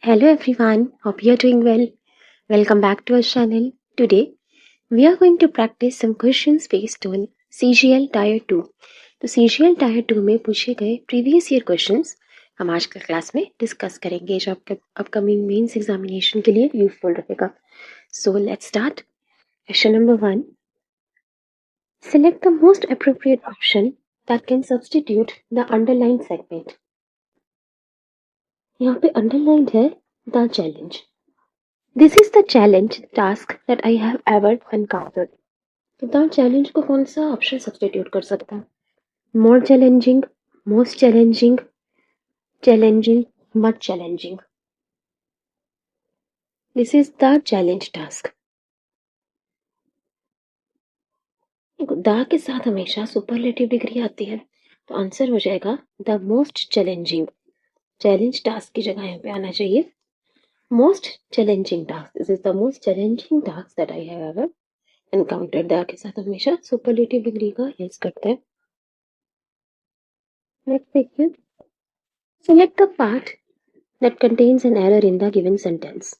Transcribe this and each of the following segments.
Hello everyone, hope you're doing well. Welcome back to our channel. Today we are going to practice some questions based on CGL Tier 2. तो CGL Tier 2 में पूछे गए previous year questions हम आज के class में discuss करेंगे जो आपके अपकमिंग मेंस एग्जामिनेशन के लिए यूजफुल रहेगा. So let's start. Question number 1. Select the most appropriate option that can substitute the underlined segment. यहाँ पे underlined है the challenge. This is the challenge task that I have ever encountered. तो the challenge को कौन सा option substitute कर सकता है? More challenging, most challenging, challenging, much challenging. This is the challenge task. The के साथ हमेशा सुपरलेटिव डिग्री आती है, तो आंसर हो जाएगा the most challenging. Challenge task की जगह यहाँ पे आना चाहिए most challenging task. This is the most challenging task that I have ever encountered. The के साथ हमेशा सुपरलेटिव डिग्री का यूज करते हैं. नेक्स्ट देखिए. Select the part that contains an error in the given sentence.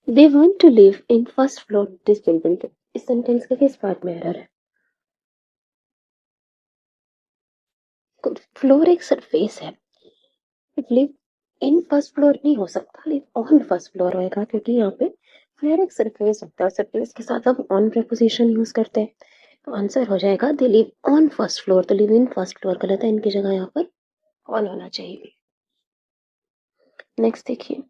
They want to live in first floor this building. इस sentence के किस पार्ट में एरर है? फ्लोर एक सरफेस है. लिव इन फर्स्ट फ्लोर नहीं हो सकता, लिव ऑन फर्स्ट फ्लोर होएगा, क्योंकि यहाँ पे फ्लोर एक सरफेस होता है. सरफेस के साथ हम ऑन प्रीपोजिशन यूज करते हैं, तो आंसर हो जाएगा they live on first floor. तो लिव इन फर्स्ट फ्लोर गलत है, इनकी जगह यहाँ पर ऑन होना चाहिए. नेक्स्ट देखिए.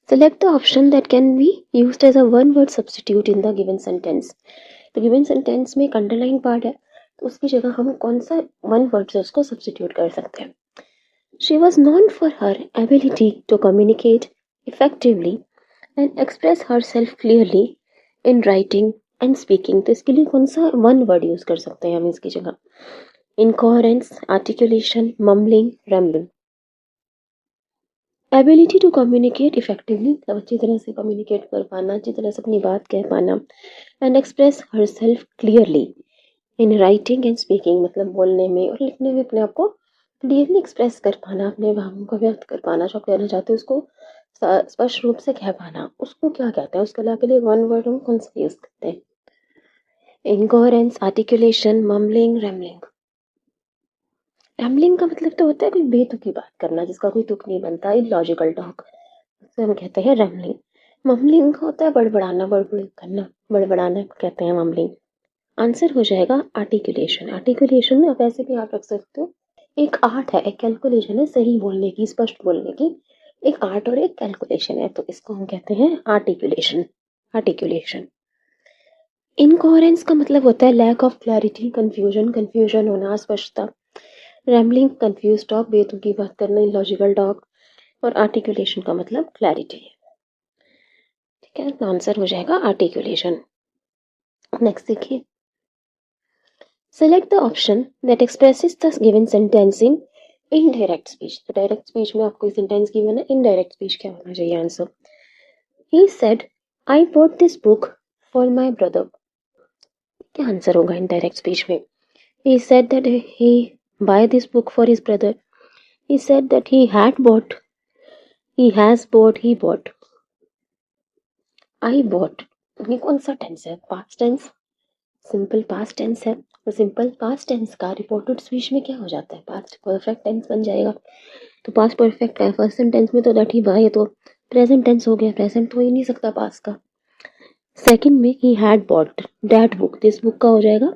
Select the option that can be used as a one-word substitute in the given sentence. तो given sentence में एक underline part है, तो उसकी जगह हम कौन सा one word से उसको substitute कर सकते हैं? She was known for her ability to communicate effectively and express herself clearly in writing and speaking. तो इसके लिए कौन सा one word use कर सकते हैं हम इसकी जगह? Incoherence, articulation, mumbling, rambling. Ability to communicate effectively, मतलब अच्छी तरह से कम्युनिकेट कर पाना, अच्छी तरह से अपनी बात कह पाना. And express her self clearly in writing and speaking, मतलब बोलने में और लिखने में अपने आप को क्लियरली एक्सप्रेस कर पाना, अपने भावों को व्यक्त कर पाना, जो आप कहना चाहते हो उसको स्पष्ट रूप से कह पाना. उसको क्या कहते हैं? उसके लिए वन वर्ड हम कौन सा यूज करते हैं? Incoherence, articulation, mumbling, rambling. Rambling का मतलब तो होता है कोई बेतुकी बात करना जिसका कोई तुक नहीं बनता, इलॉजिकल टॉक, उसे हम कहते हैं रैम्बलिंग. मम्बलिंग होता है बड़बड़ाना, बड़बड़ करना, बड़बड़ाना कहते हैं मम्बलिंग. आंसर हो जाएगा आर्टिकुलेशन. आर्टिकुलेशन में आप ऐसे भी आप रख सकते हो, एक आर्ट है, एक कैलकुलेशन है सही बोलने की, स्पष्ट बोलने की, एक आर्ट और एक कैलकुलेशन है, तो इसको हम कहते हैं आर्टिकुलेशन. आर्टिकुलेशन. इनकोहेरेंस का मतलब होता है lack of clarity, confusion, confusion होना, अस्पष्टता. रैम्बलिंग कंफ्यूज टॉक, बेतुकी बात करना, इलॉजिकल टॉक. और आर्टिकुलेशन का मतलब क्लैरिटी है. ठीक है, तो आंसर हो जाएगा आर्टिकुलेशन. नेक्स्ट देखिए. Select the option that expresses the given sentence in indirect speech. तो डायरेक्ट स्पीच में आपको सेंटेंस गिवन है, इनडायरेक्ट स्पीच क्या होना चाहिए answer? He said I bought this book for my brother. क्या आंसर होगा इनडायरेक्ट स्पीच में? He said that he buy this book for his brother. He said that he had bought, he has bought, he bought. I bot, ये कौन सा tense है? Past tense, simple past tense है. तो simple past tense का reported speech में क्या हो जाता है? पास्ट परफेक्ट टेंस बन जाएगा. तो पास्ट परफेक्ट है फर्स्ट सेंटेंस में, तो दैट ही बाय, तो प्रेजेंट टेंस हो गया, प्रेजेंट तो हो ही नहीं सकता पास्ट का. सेकंड में ही had bought that book, this book का हो जाएगा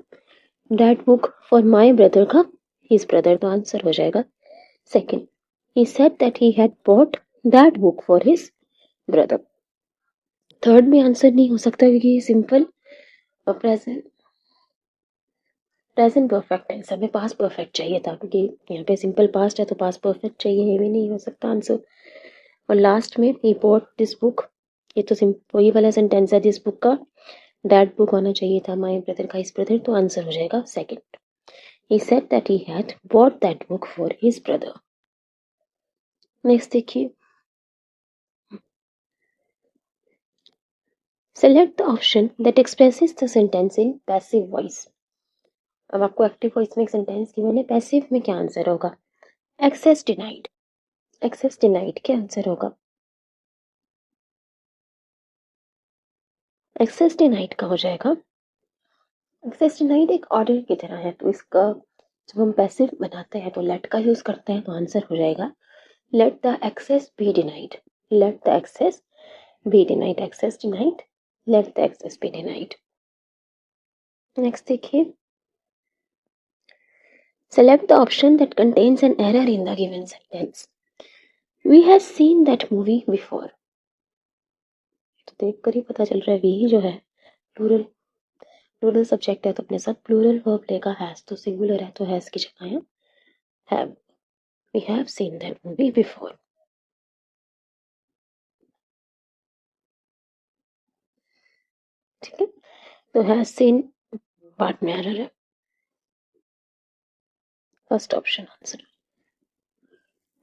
that book for my brother का हिज ब्रदर, तो आंसर हो जाएगा second. He said that he had bought that book for his brother. Third में आंसर नहीं हो सकता क्योंकि सिंपल और प्रेजेंट परफेक्ट टेंस, हमें पास्ट परफेक्ट चाहिए था, क्योंकि यहाँ पे सिंपल पास्ट है तो पास्ट परफेक्ट चाहिए, ये भी नहीं हो सकता आंसर. और लास्ट में ही बॉट दिस बुक, ये तो वही वाला सेंटेंस है दिस बुक का, दैट बुक होना चाहिए था माय ब्रदर का हिज ब्रदर, तो आंसर हो जाएगा second. He said that he had bought that book for his brother. Next देखिए. Select the option that expresses the sentence in passive voice. अब आपको एक्टिव वॉइस में एक सेंटेंस गिवन है, पैसिव में क्या आंसर होगा? Access denied. एक्सेस डिनाइड क्या आंसर होगा? एक्सेस डिनाइड का हो जाएगा, एक्सेस डिनाइड एक ऑर्डर की तरह है, तो इसका जब हम पैसिव बनाते हैं तो लेट का यूज करते हैं, तो आंसर हो जाएगा let the access be denied. Let the access be denied, access denied, let the access be denied. Next देखिए, select the option that contains an error in the given sentence. We have seen that movie before. तो देखकर ही पता चल रहा है we जो है plural plural subject है, तो अपने साथ प्लूरल वर्ब लेगा हैज, तो सिंगुलर है तो हैज की जगह है have. We have seen that movie before. ठीक है, तो हैज सीन पार्ट में एरर है, फर्स्ट ऑप्शन आंसर।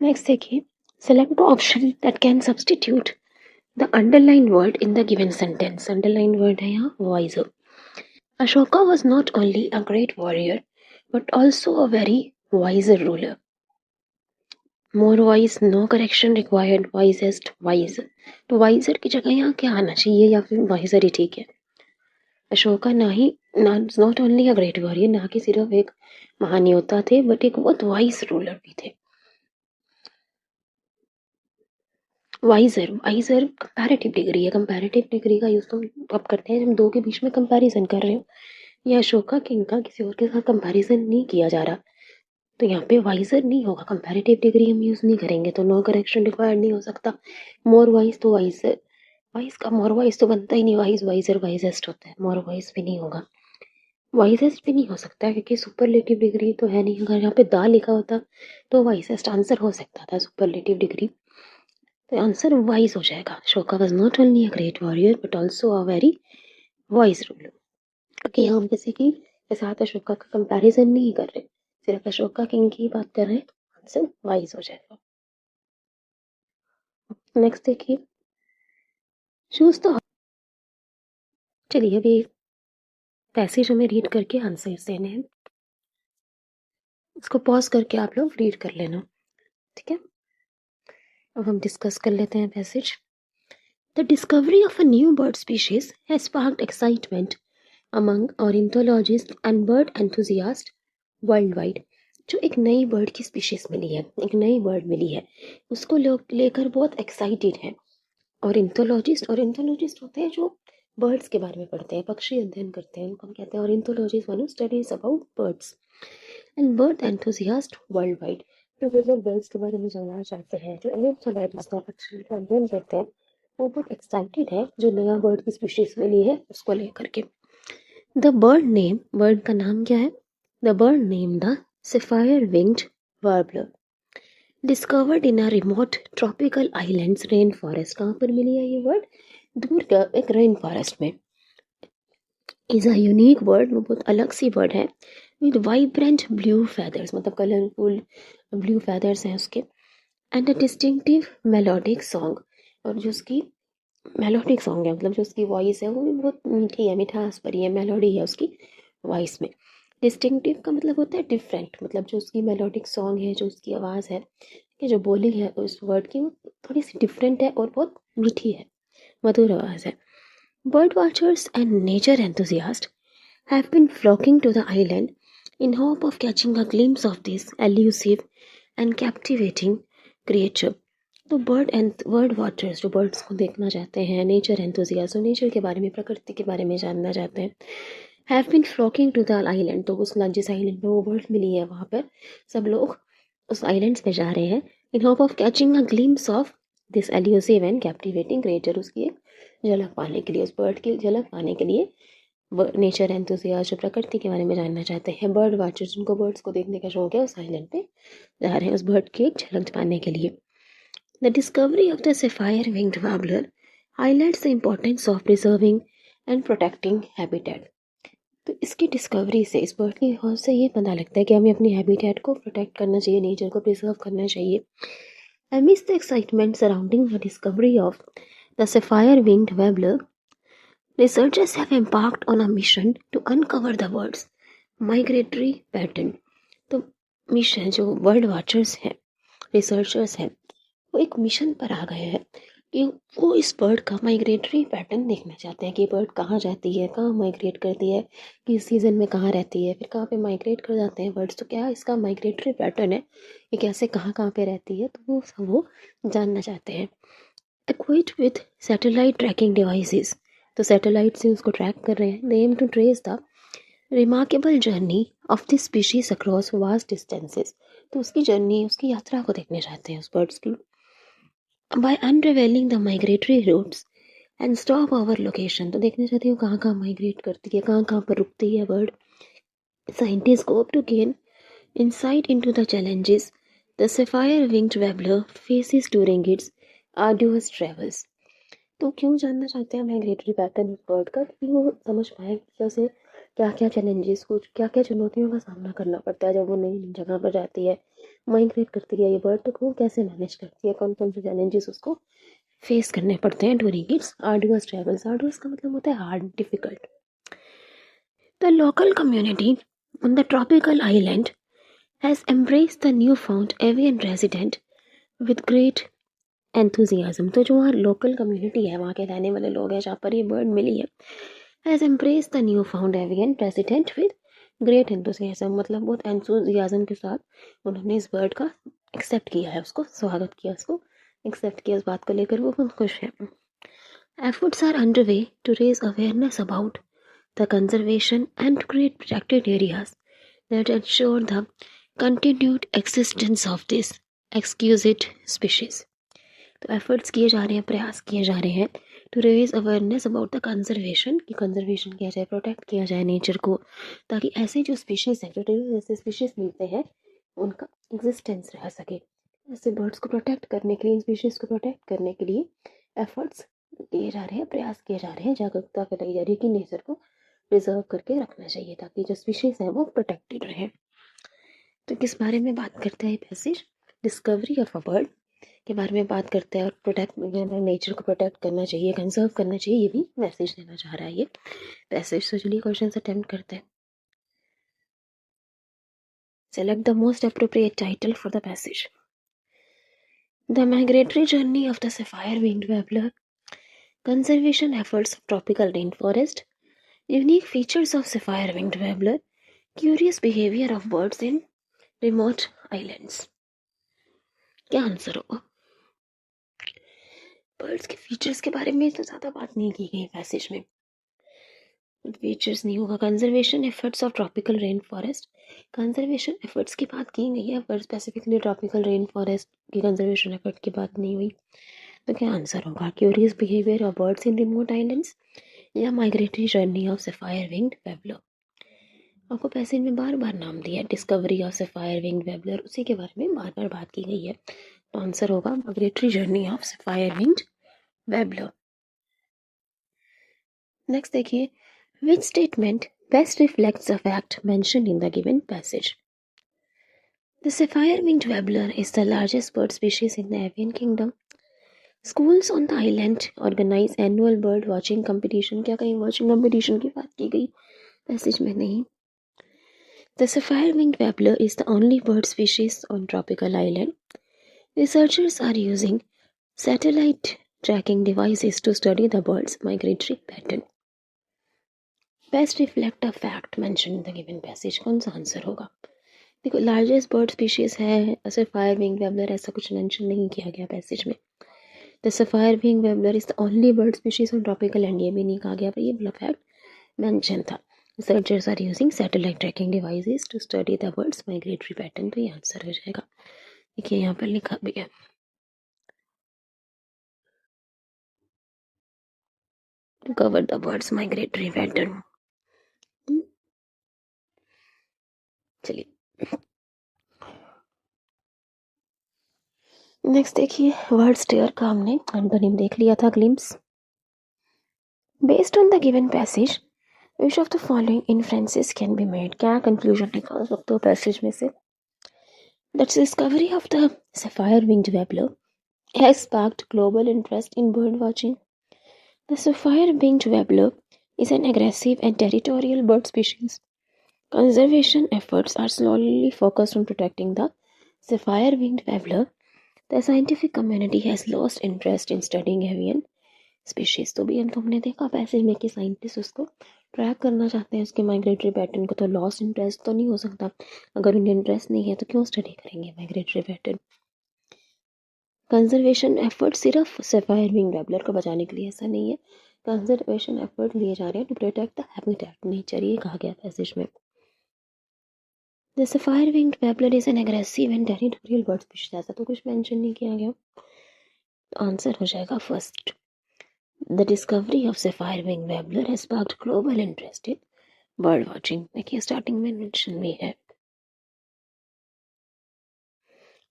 नेक्स्ट देखिए, select the option that can substitute the underline word in the given sentence. Underline word है यहाँ wiser. Ashoka was not only a great warrior but also a very wiser ruler. More wise, no correction required, wisest, wise. तो wiser की जगह यहाँ क्या आना चाहिए, या फिर wiser ही ठीक है। अशोका ना he not only a great warrior, ना कि सिर्फ एक महान योद्धा थे, बट एक बहुत वाइज रूलर भी थे। वाइजर, वाइजर कंपैरेटिव डिग्री है, कंपैरेटिव डिग्री का यूज तो अब करते हैं जब दो के बीच में कंपैरिजन कर रहे हो। ये अशोका किंग का किसी और के साथ कंपैरिजन नहीं किया जा रहा, तो यहाँ पे वाइजर नहीं होगा, कंपैरेटिव डिग्री हम यूज नहीं करेंगे, तो नो करेक्शन रिक्वायर्ड नहीं हो सकता। मोर वाइज, तो वाइजर वाइज का मोर वाइज तो बनता ही नहीं, वाइज वाइजर वाइजेस्ट होता है, मोर वाइज भी नहीं होगा, वाइजेस्ट भी नहीं हो सकता क्योंकि सुपरलेटिव डिग्री तो है नहीं। अगर यहाँ पे दा लिखा होता तो वाइजेस्ट आंसर हो सकता था, सुपरलेटिव डिग्री, तो आंसर वाइज हो जाएगा। Ashoka was not only a great warrior but also a very wise ruler. क्योंकि हम किसी की के साथ अशोका का कंपैरिजन नहीं कर रहे, सिर्फ अशोका किंग की बात कर रहे हैं, आंसर वाइज हो जाएगा। नेक्स्ट देखिए, चूज द, चलिए अभी पैसेज हमें रीड करके आंसर्स देने हैं, इसको पॉज करके आप लोग रीड कर लेना, ठीक है। अब हम डिस्कस कर लेते हैं passage. The discovery of a new bird species has sparked excitement among ornithologist and bird enthusiast world wide. जो एक नई बर्ड की स्पीशीज मिली है, एक नई बर्ड मिली है, उसको लोग लेकर बहुत एक्साइटेड हैं। ऑर्निथोलॉजिस्ट होते हैं जो बर्ड्स के बारे में पढ़ते हैं, पक्षी अध्ययन करते हैं, उनको हम कहते हैं ornithologist, one who studies about birds. And bird enthusiast world wide, जो लोग बर्ड्स के बारे में जानना चाहते हैं, जो ऑर्निथोलॉजिस्ट हैं, पक्षी का अध्ययन करते हैं, वो बहुत एक्साइटेड है जो नया बर्ड की स्पीशीज मिली है उसको लेकर के। द बर्ड नेम, बर्ड का नाम क्या है? The bird name the sapphire winged warbler, discovered in a remote tropical islands rain forest. कहाँ पर मिली है ये बर्ड? दूर का एक रेन फॉरेस्ट में। इज अ यूनिक बर्ड, वो बहुत अलग सी बर्ड है, विद वाइब्रेंट ब्लू फेदर्स, मतलब कलरफुल ब्लू फेदर्स हैं उसके, and a distinctive melodic song, और जो उसकी मेलोडिक सॉन्ग है, मतलब जो उसकी वॉइस है वो भी बहुत मीठी है, मिठास भरी है, मेलोडी है उसकी वॉइस में। डिस्टिंक्टिव का मतलब होता है डिफरेंट, मतलब जो उसकी मेलोडिक सॉन्ग है, जो उसकी आवाज़ है, कि जो बोली है उस वर्ड की, वो थोड़ी सी डिफरेंट है और बहुत मीठी है, मधुर आवाज़ है। Bird watchers and nature enthusiast have been flocking to the island in hope of catching a glimpse of this elusive and captivating creature. तो बर्ड वॉचर्स जो बर्ड्स को देखना चाहते हैं, नेचर एंथुजियास्ट, नेचर के बारे में, प्रकृति के बारे में जानना चाहते हैं, have been flocking to the island, तो उस जिस आइलैंड में वो बर्ड मिली है वहाँ पर सब लोग उस आइलैंड्स पे जा रहे हैं, in hope of catching a glimpse of this elusive and captivating creature, उसकी एक झलक पाने के लिए, उस बर्ड की झलक पाने के लिए नेचर एंथुसियास्ट जो प्रकृति के बारे में जानना चाहते हैं, बर्ड वॉचर्स जिनको बर्ड्स को देखने का शौक है, उस आइलैंड पे जा रहे हैं उस बर्ड की एक झलक पाने के लिए। The discovery of the sapphire winged warbler highlights the importance of preserving and protecting habitat. तो इसकी डिस्कवरी से, इस बर्ड की खोज से ये पता लगता है कि हमें अपनी हैबिटेट को प्रोटेक्ट करना चाहिए, नेचर को प्रिजर्व करना चाहिए। Amidst the excitement surrounding the discovery of the sapphire-winged warbler, researchers have embarked on a mission to uncover the bird's migratory pattern. तो मिशन जो बर्ड वॉचर्स हैं, रिसर्चर्स हैं, वो एक मिशन पर आ गए हैं कि वो इस बर्ड का माइग्रेटरी पैटर्न देखना चाहते हैं कि बर्ड कहाँ जाती है, कहाँ माइग्रेट करती है, किस सीज़न में कहाँ रहती है, फिर कहाँ पे माइग्रेट कर जाते हैं बर्ड्स, तो क्या इसका माइग्रेटरी पैटर्न है, ये कैसे कहाँ कहाँ पे रहती है, तो वो सब वो जानना चाहते हैं। Equipped with satellite tracking devices, तो सैटेलाइट से उसको ट्रैक कर रहे हैं। They aim to trace the remarkable journey of this species across vast distances, तो उसकी जर्नी, उसकी यात्रा को देखने चाहते हैं उस बर्ड्स की। By unraveling the migratory routes and stop our location, तो देखना चाहती हूँ कहाँ कहाँ माइग्रेट करती है, कहाँ कहाँ पर रुकती है bird. Scientists hope to gain insight into the challenges the sapphire-winged warbler faces during its arduous travels, तो क्यों जानना चाहते हैं माइग्रेटरी पैटर्न बर्ड का, कि वो समझ पाए कि जैसे क्या क्या चैलेंजेस, कुछ क्या क्या चुनौतियों का सामना करना पड़ता है जब वो नई जगह पर जाती है, माइग्रेट करती है ये बर्ड, तो वो कैसे मैनेज करती है, कौन कौन से चैलेंजेस उसको फेस करने पड़ते हैं during its arduous travels. Arduous का मतलब होता है hard, difficult. The local community on the tropical island has embraced the new found avian resident with great enthusiasm, तो जो वहाँ लोकल कम्युनिटी है, वहाँ के रहने वाले लोग हैं जहाँ पर ये बर्ड मिली है, has embraced the new found avian resident with great enthusiasm, मतलब बहुत एंथुजियाज्म के साथ उन्होंने इस बर्ड का एक्सेप्ट किया है, उसको स्वागत किया, उसको एक्सेप्ट किया, इस बात को लेकर वो बहुत खुश है। Efforts are underway to raise awareness about the conservation and create protected areas that ensure the continued existence of this exquisite species, तो एफर्ट्स किए जा रहे हैं, प्रयास किए जा रहे हैं to raise awareness about the conservation, कि कंजर्वेशन किया जाए, प्रोटेक्ट किया जाए नेचर को, ताकि ऐसे जो स्पीशीज़ हैं, जो जैसे स्पीशीज़ मिलते हैं, उनका एग्जिस्टेंस रह सके। ऐसे बर्ड्स को प्रोटेक्ट करने के लिए, इन स्पीशीज़ को प्रोटेक्ट करने के लिए एफर्ट्स किए जा रहे हैं, प्रयास किए जा रहे हैं, जागरूकता फैलाई जा रही है कि नेचर को प्रिजर्व करके रखना चाहिए ताकि जो स्पीशीज़ हैं वो प्रोटेक्टेड रहें। तो किस बारे में बात करते हैं passage, discovery of a bird के बारे में बात करते हैं, और प्रोटेक्ट, नेचर को प्रोटेक्ट करना चाहिए, कंजर्व करना चाहिए, ये भी मैसेज देना चाह रहा है ये पैसेज। तो चलिए क्वेश्चन अटेम्प्ट करते हैं। Select the most appropriate title for the passage. The migratory journey of the sapphire winged warbler, conservation efforts of tropical rainforest, unique features of sapphire winged warbler, curious behavior of birds in remote islands। क्या answer होगा? Birds के features के बारे में तो ज़्यादा बात नहीं की गई पैसेज में, फीचर्स नहीं होगा। Conservation efforts of tropical rain forest, conservation efforts की बात की गई है पर स्पेसिफिकली ट्रॉपिकल रेन फॉरेस्ट की कंजर्वेशन एफर्ट की बात नहीं हुई, तो क्या आंसर होगा? Curious behaviour of birds in remote islands या migratory journey of sapphire winged warbler। आपको पैसेज में बार बार नाम दिया, discovery of sapphire winged warbler, उसी के बारे में बार बार बात की गई है, तो आंसर होगा migratory journey of sapphire winged warbler। Next देखिए, which statement best reflects the fact mentioned in the given passage? The sapphire-winged warbler is the largest bird species in the avian kingdom. Schools on the island organize annual bird watching competition। क्या कहीं watching competition की बात की गई passage में? नहीं। The sapphire-winged warbler is the only bird species on tropical island. Researchers are using satellite tracking devices to study the bird's migratory pattern. Best reflect a fact mention in the given passage, कौन सा answer होगा? देखो, largest bird species है sapphire winged warbler, ऐसा कुछ mention नहीं किया गया पैसेज में। The sapphire winged warbler is the only bird species on tropical land, ये भी नहीं कहा गया, पर ये वाला फैक्ट मेंशन था। Researchers are using satellite tracking devices to study the birds migratory pattern, तो ये आंसर हो जाएगा। देखिए यहाँ पर लिखा भी है, to cover the bird's migratory pattern। चलिए नेक्स्ट देखिए, वर्ड स्टेयर का हमने एंटोनिम देख लिया था, glimpse. Based on the given passage which of the following inferences can be made, क्या कंक्लूजन निकाल सकते हो पैसेज में से? That's discovery of the sapphire winged warbler has sparked global interest in bird watching. The sapphire winged warbler is an aggressive and territorial bird species. Conservation efforts are solely focused on protecting the sapphire winged warbler the scientific community has lost interest in studying avian species. तो भी हम तुमने देखा passage में कि scientist उसको track करना चाहते हैं, उसके माइग्रेटरी पैटर्न को। तो लॉस्ट इंटरेस्ट तो नहीं हो सकता, अगर उन्हें इंटरेस्ट नहीं है तो क्यों स्टडी करेंगे माइग्रेटरी पैटर्न। कंजर्वेशन एफर्ट सिर्फ सफायर विंग वेबलर को बचाने के लिए ऐसा नहीं है, कंजर्वेशन एफर्ट लिए जा रहे हैं to protect the habitat nature, ये कहा गया पैसेज में। The sapphire winged warbler is an aggressive and territorial bird species, ऐसा तो कुछ मेंशन नहीं किया गया। आंसर हो जाएगा first. The discovery of sapphire wing warbler has sparked global interest in bird watching, देखिए स्टार्टिंग में मेंशन भी है।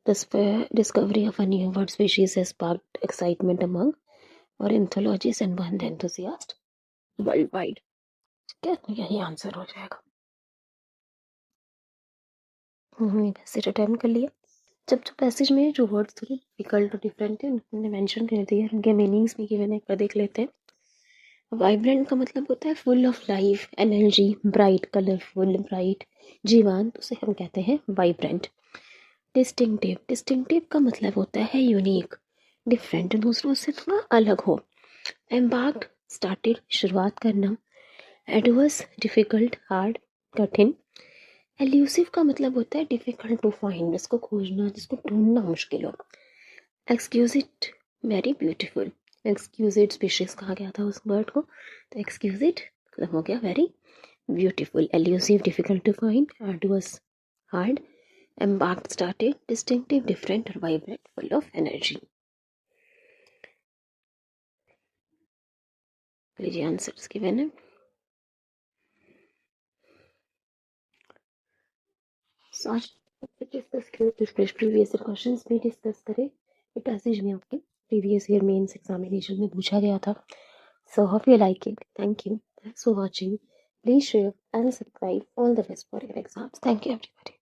The discovery of a new bird species has sparked excitement among ornithologists and bird enthusiasts worldwide. ठीक है, तो यही answer हो जाएगा। पैसेज अटेम्प्ट कर लिया। जब जो पैसेज में जो वर्ड्स थोड़े डिफिकल्ट और डिफरेंट थे उन्होंने मेंशन कर दिए, उनके मीनिंग्स भी गिवन है, एक बार देख लेते हैं। वाइब्रेंट का मतलब होता है full of life, energy, bright, colourful, bright, जीवान, तो उसे हम कहते हैं वाइब्रेंट। डिस्टिंक्टिव, डिस्टिंक्टिव का मतलब होता है यूनिक, डिफरेंट, दूसरों से थोड़ा अलग हो। एम्बार्क्ड, स्टार्टेड, शुरुआत करना। एडवर्स, डिफिकल्ट, हार्ड, कठिन। एल्यूसिव का मतलब होता है डिफिकल्ट टू फाइंड, जिसको खोजना, जिसको ढूंढना मुश्किल हो। एक्सक्यूजिट, वेरी ब्यूटीफुल, एक्सक्यूजिट स्पीशीज कहा गया था उस बर्ड को, तो एक्सक्यूजिट मतलब हो गया very beautiful. Elusive, difficult to find, adverse, hard, embarked, started, distinctive, different और वाइब्रेंट, फुल ऑफ एनर्जी। लीजिए आंसर्स गिवन है। आज डिस्कस किए प्रीवियस क्वेश्चंस भी डिस्कस करें, ये पैसेज में आपके प्रीवियस ईयर मेंस एग्जामिनेशन में पूछा गया था। So hope you like it. Thank you, thanks for watching, please share and subscribe. All the best for your exams. Thank you everybody.